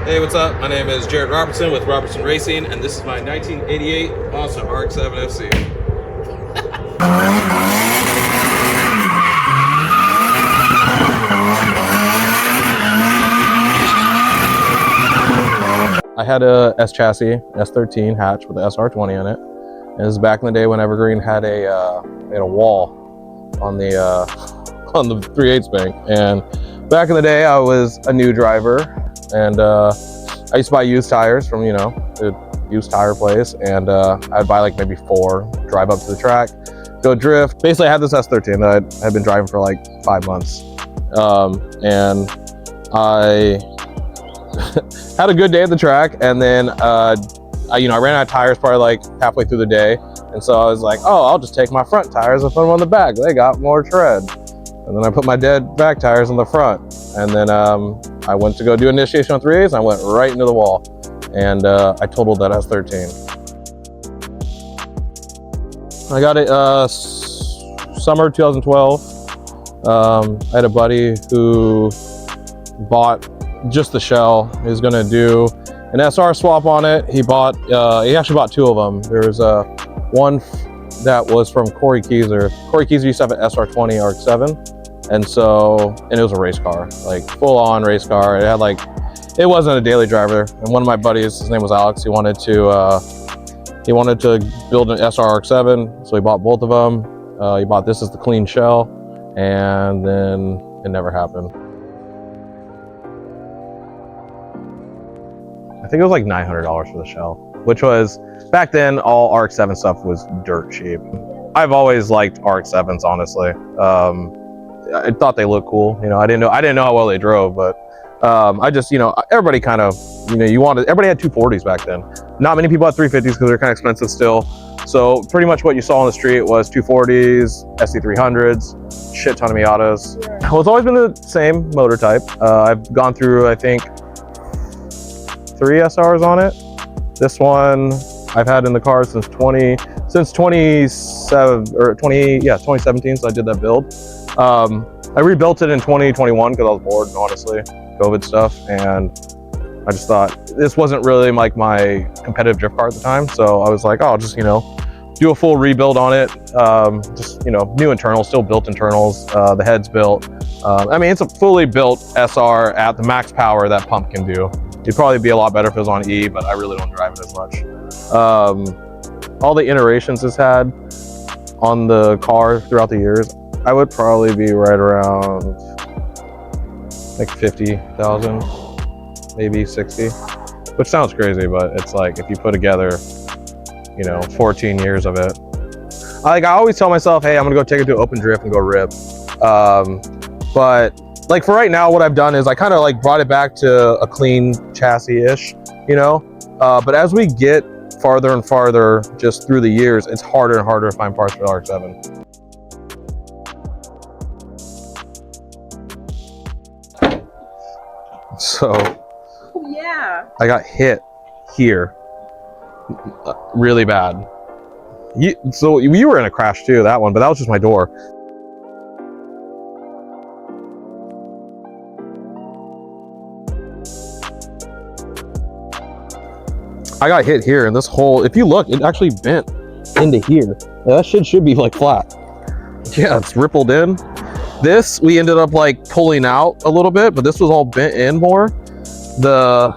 Hey, what's up? My name is Jared Robertson with Robertson Racing, and this is my 1988 Sr20 Rx7 FC. I had a S chassis, S13 hatch with the SR20 in it. And this is back in the day when Evergreen had a wall on the 3/8 bank. And back in the day, I was a new driver, and I used to buy used tires from, the used tire place, and I'd buy like maybe 4, drive up to the track, go drift. Basically, I had this S13 that I had been driving for like 5 months, and I had a good day at the track, and then I ran out of tires probably like halfway through the day, and so I was like, oh, I'll just take my front tires and put them on the back. They got more tread. And then I put my dead back tires on the front, and then I went to go do initiation on 3/8, and I went right into the wall, and I totaled that S13. I got it summer 2012. I had a buddy who bought just the shell. He was gonna do an SR swap on it. He actually bought 2 of them. There was one that was from Corey Keyser. Corey Keyser used to have an SR20 Rx7, and it was a race car, like full on race car. It had it wasn't a daily driver. And one of my buddies, his name was Alex, he wanted to build an SR Rx7, so he bought both of them. He bought this as the clean shell, and then it never happened. I think it was like $900 for the shell, which was, back then, all Rx7 stuff was dirt cheap. I've always liked Rx7s, honestly. I thought they looked cool. I didn't know how well they drove, but I just, everybody kind of, everybody had 240s back then. Not many people had 350s because they're kind of expensive still. So pretty much what you saw on the street was 240s, SC300s, shit ton of Miatas. Well, it's always been the same motor type. I've gone through, I think, 3 SRs on it. This one I've had in the car since 2017, so I did that build. I rebuilt it in 2021 because I was bored, honestly, COVID stuff, and I just thought this wasn't really like my competitive drift car at the time, so I was like, oh, I'll just do a full rebuild on it. Just new internals, still built internals. The head's built. I mean, it's a fully built SR at the max power that pump can do. It'd probably be a lot better if it was on E, but I really don't drive it as much. All the iterations it's had on the car throughout the years, I would probably be right around like 50,000, maybe 60, which sounds crazy, but it's like, if you put together, 14 years of it. I always tell myself, hey, I'm gonna go take it to open drift and go rip. But like for right now, what I've done is I kind of brought it back to a clean chassis-ish, but as we get farther and farther just through the years, it's harder and harder to find parts for the Rx7. So yeah, I got hit here really bad. So you were in a crash too, that one, but that was just my door. I got hit here, and this hole, if you look, it actually bent into here. That shit should be flat. Yeah, it's rippled in. This, we ended up pulling out a little bit, but this was all bent in more. The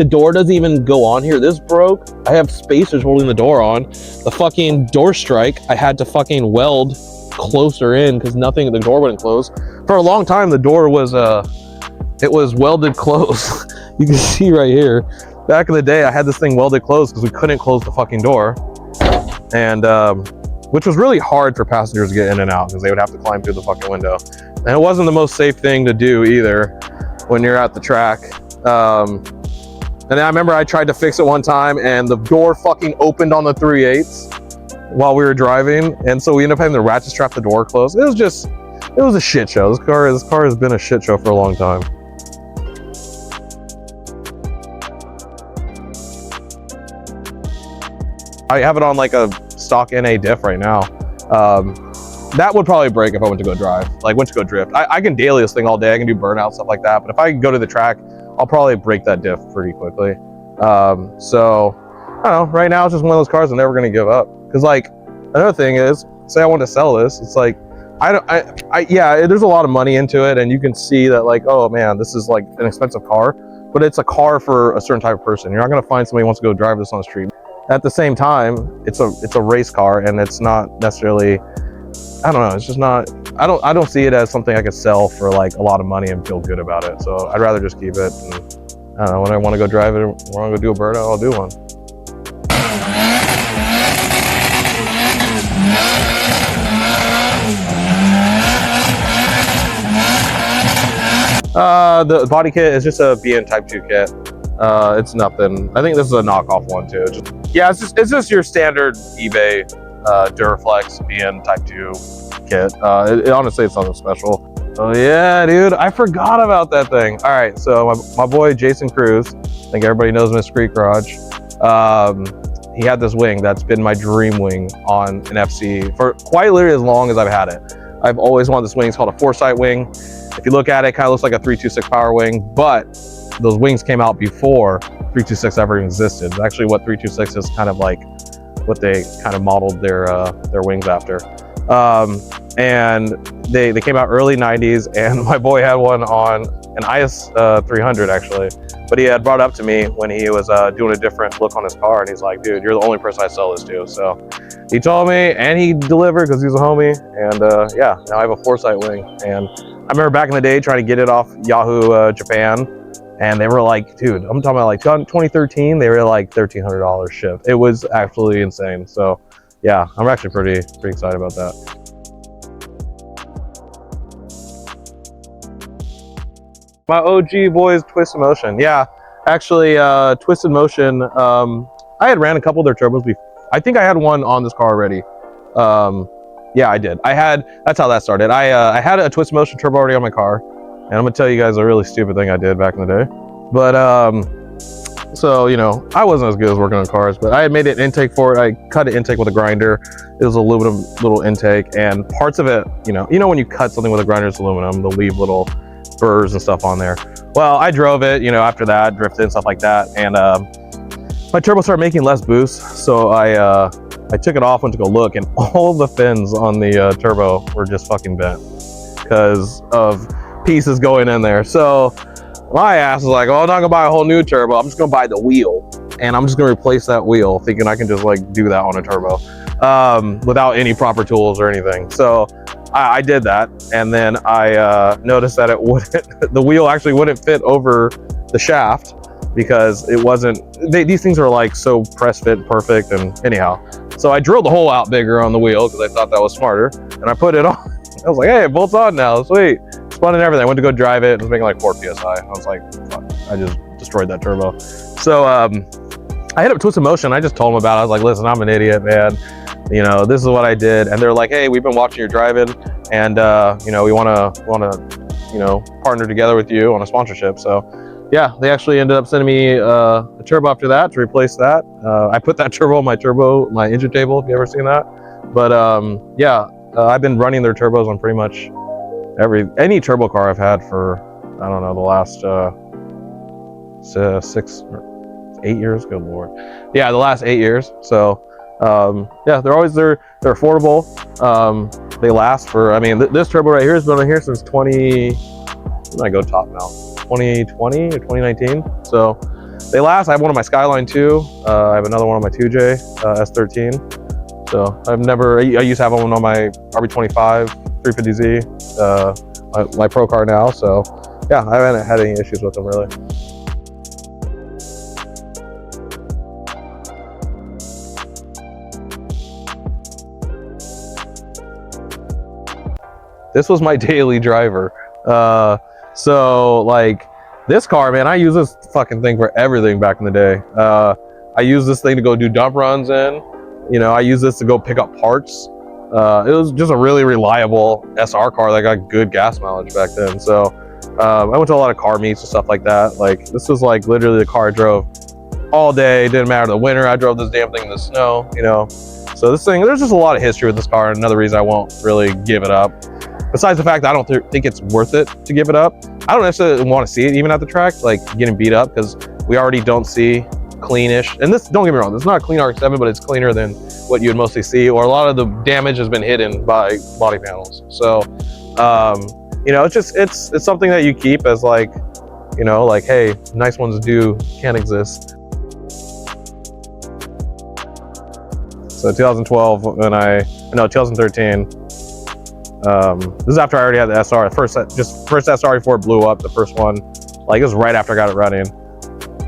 door doesn't even go on here. This broke. I have spacers holding the door on. The fucking door strike, I had to fucking weld closer in because the door wouldn't close. For a long time, the door was, it was welded close. You can see right here. Back in the day, I had this thing welded closed because we couldn't close the fucking door. And, which was really hard for passengers to get in and out because they would have to climb through the fucking window. And it wasn't the most safe thing to do either when you're at the track. And I remember I tried to fix it one time and the door fucking opened on the 3/8 while we were driving. And so we ended up having to ratchet strap the door closed. It was a shit show. This car has been a shit show for a long time. I have it on a stock NA diff right now. That would probably break if I went to go drive, went to go drift. I can daily this thing all day. I can do burnout, stuff like that. But if I go to the track I'll probably break that diff pretty quickly. So I don't know, right now it's just one of those cars I'm never gonna give up. Cause like, another thing is, say I want to sell this, it's like, yeah, there's a lot of money into it, and you can see that like, oh man, this is like an expensive car, but it's a car for a certain type of person. You're not gonna find somebody who wants to go drive this on the street. At the same time, it's a race car, and it's not necessarily, I don't know, it's just not, I don't see it as something I could sell for like a lot of money and feel good about it. So I'd rather just keep it. And I don't know, when I want to go drive it, when I want to go do a burnout, I'll do one. The body kit is just a BN Type 2 kit. It's nothing. I think this is a knockoff one too. Yeah, it's just your standard eBay Duraflex BN Type 2 kit. Honestly, it's nothing special. Oh yeah, dude, I forgot about that thing. All right, so my boy Jason Cruz, I think everybody knows him as Street Garage. He had this wing that's been my dream wing on an FC for quite literally as long as I've had it. I've always wanted this wing. It's called a Foresight wing. If you look at it, it kind of looks like a 326 power wing, but those wings came out before 326 ever even existed. It's actually what 326 is kind of like, what they kind of modeled their wings after. And they came out early 90s, and my boy had one on an IS 300 actually, but he had brought it up to me when he was doing a different look on his car, and he's like, dude, you're the only person I sell this to. So he told me, and he delivered because he's a homie, and yeah, now I have a Foresight wing. And I remember back in the day trying to get it off Yahoo Japan, and they were like, dude, I'm talking about like 2013, they were like $1,300 shipped. It was absolutely insane. So yeah, I'm actually pretty excited about that. My OG boys, Twisted Motion. Yeah, actually, Twisted Motion, I had ran a couple of their turbos before. I think I had one on this car already. Yeah, I did. That's how that started. I had a Twisted Motion turbo already on my car, and I'm gonna tell you guys a really stupid thing I did back in the day. But so you know, I wasn't as good as working on cars, but I had made an intake for it. I cut an intake with a grinder. It was aluminum little intake, and parts of it, you know when you cut something with a grinder, it's aluminum. They'll leave little burrs and stuff on there. Well, I drove it, you know, after that, drifted and stuff like that, and my turbo started making less boost, so I took it off, went to go look, and all the fins on the turbo were just fucking bent because of pieces going in there. So my ass was like, oh, I'm not gonna buy a whole new turbo, I'm just gonna buy the wheel, and I'm just gonna replace that wheel, thinking I can just like do that on a turbo without any proper tools or anything. So I did that, and then I noticed that it wouldn't, the wheel actually wouldn't fit over the shaft because it wasn't, these things are like so press fit perfect. And anyhow, so I drilled the hole out bigger on the wheel because I thought that was smarter, and I put it on. I was like, hey, it bolts on now, sweet. Spun and everything. I went to go drive it. It was making like 4 PSI. I was like, fuck, I just destroyed that turbo. So I hit up Twisted Motion. I just told them about it. I was like, listen, I'm an idiot, man. You know, this is what I did. And they're like, hey, we've been watching your driving, and you know, we wanna, you know, partner together with you on a sponsorship. So yeah, they actually ended up sending me a turbo after that to replace that. I put that turbo on my engine table, if you ever seen that. But yeah, I've been running their turbos on pretty much any turbo car I've had for, I don't know, the last 6 or 8 years. Good Lord. Yeah, the last 8 years. So yeah, they're affordable. They last for, I mean, this turbo right here has been on here since 20, I go top now, 2020 or 2019. So they last. I have one on my Skyline too. I have another one on my 2J S13. So I used to have one on my RB25 350Z, my pro car now. So yeah, I haven't had any issues with them really. This was my daily driver. So like this car, man, I use this fucking thing for everything back in the day. I use this thing to go do dump runs in. You know, I use this to go pick up parts. It was just a really reliable SR car that got good gas mileage back then. So I went to a lot of car meets and stuff like that. Like this was like literally the car I drove all day. It didn't matter the winter. I drove this damn thing in the snow, you know. So this thing, there's just a lot of history with this car. Another reason I won't really give it up. besides the fact that I don't think it's worth it to give it up. I don't necessarily want to see it even at the track, like getting beat up, because we already don't see cleanish. And this, don't get me wrong, this is not a clean RX-7, but it's cleaner than what you would mostly see, or a lot of the damage has been hidden by body panels. So, you know, it's something that you keep as like, you know, like, hey, nice ones can exist. So 2012, when 2013. This is after I already had the SR. First SR before it blew up. The first one, like, it was right after I got it running.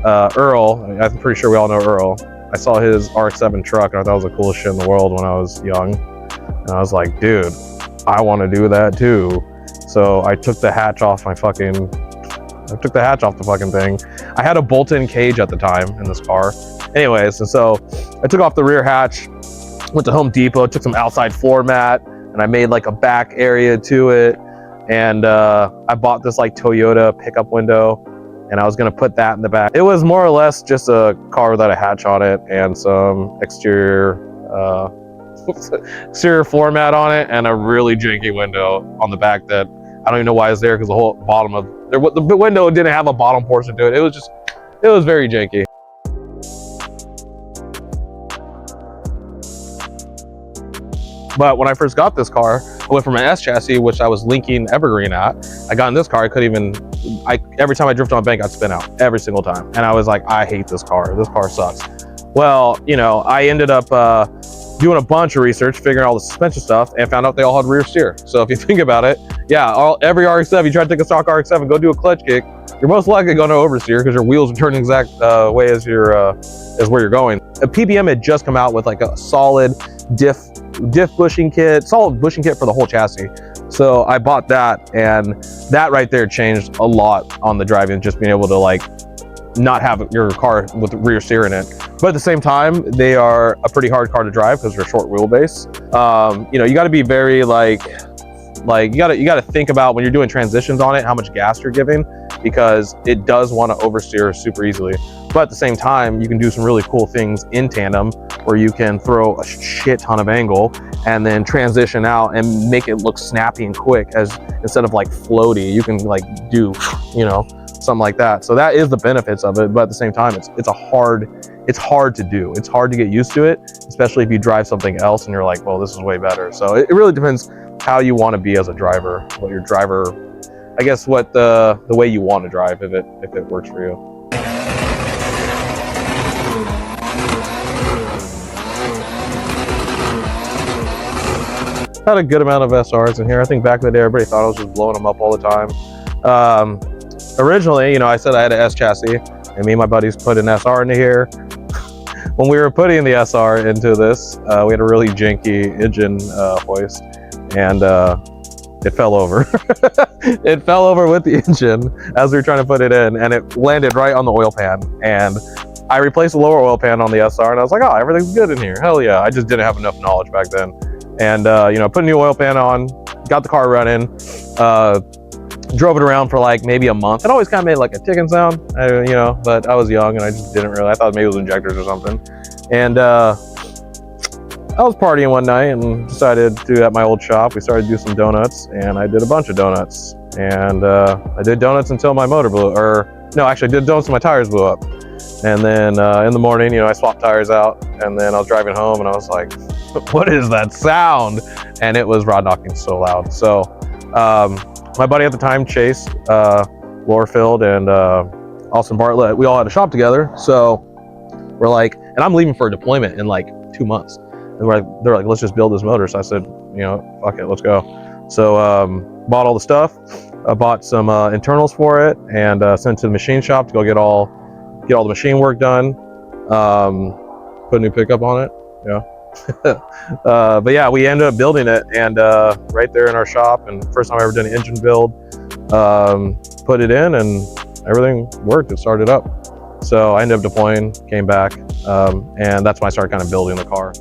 Earl, I'm pretty sure we all know Earl. I saw his RX-7 truck and I thought it was the coolest shit in the world when I was young. And I was like, dude, I want to do that too. So I took the hatch off the fucking thing. I had a bolt-in cage at the time in this car. Anyways, and so I took off the rear hatch, went to Home Depot, took some outside floor mat, and I made like a back area to it. And I bought this like Toyota pickup window, and I was gonna put that in the back. It was more or less just a car without a hatch on it and some exterior floor mat on it, and a really janky window on the back that I don't even know why it's there, because the whole bottom of the window didn't have a bottom portion to it. It was very janky. But when I first got this car, I went from an S chassis, which I was linking Evergreen at. I got in this car, I couldn't even, every time I drifted on bank, I'd spin out every single time. And I was like, I hate this car. This car sucks. Well, you know, I ended up doing a bunch of research, figuring out all the suspension stuff, and found out they all had rear steer. So if you think about it, yeah, every RX-7, you try to take a stock RX-7, go do a clutch kick, you're most likely going to oversteer because your wheels are turning the exact way as where you're going. A PBM had just come out with like a solid diff bushing kit, solid bushing kit for the whole chassis. So I bought that, and that right there changed a lot on the driving, just being able to like not have your car with the rear steer in it. But at the same time, they are a pretty hard car to drive because they're short wheelbase. You know, you got to be very you got to think about when you're doing transitions on it, how much gas you're giving, because it does want to oversteer super easily. But at the same time, you can do some really cool things in tandem where you can throw a shit ton of angle and then transition out and make it look snappy and quick, as instead of like floaty, you can like do, you know, something like that. So that is the benefits of it. But at the same time, it's hard to do. It's hard to get used to it, especially if you drive something else and you're like, well, this is way better. So it really depends how you want to be as a driver, what your driver, I guess, what the way you want to drive, if it works for you. Had a good amount of SRs in here. I think back in the day, everybody thought I was just blowing them up all the time. Originally, you know, I said I had an S chassis, and me and my buddies put an SR into here. When we were putting the SR into this, we had a really janky engine hoist, and it fell over. It fell over with the engine as we were trying to put it in, and it landed right on the oil pan. And I replaced the lower oil pan on the SR, and I was like, oh, everything's good in here. Hell yeah. I just didn't have enough knowledge back then. And, you know, put a new oil pan on, got the car running, drove it around for like maybe a month. It always kind of made like a ticking sound, you know, but I was young and I just didn't really, I thought maybe it was injectors or something. And I was partying one night and decided to, at my old shop, we started to do some donuts, and I did a bunch of donuts. And I did donuts until my motor blew, or no, actually I did donuts until my tires blew up. And then in the morning, you know, I swapped tires out, and then I was driving home and I was like, what is that sound? And it was rod knocking so loud. So my buddy at the time, Chase, Lorefield, and Austin Bartlett, we all had a shop together. So we're like, and I'm leaving for a deployment in like 2 months. And they're like, let's just build this motor. So I said, you know, fuck it, let's go. So bought all the stuff. I bought some internals for it, and sent to the machine shop to go get all the machine work done. Put a new pickup on it. Yeah. But yeah, we ended up building it, and right there in our shop, and first time I ever did an engine build, put it in, and everything worked. It started up. So I ended up deploying, came back, and that's when I started kind of building the car.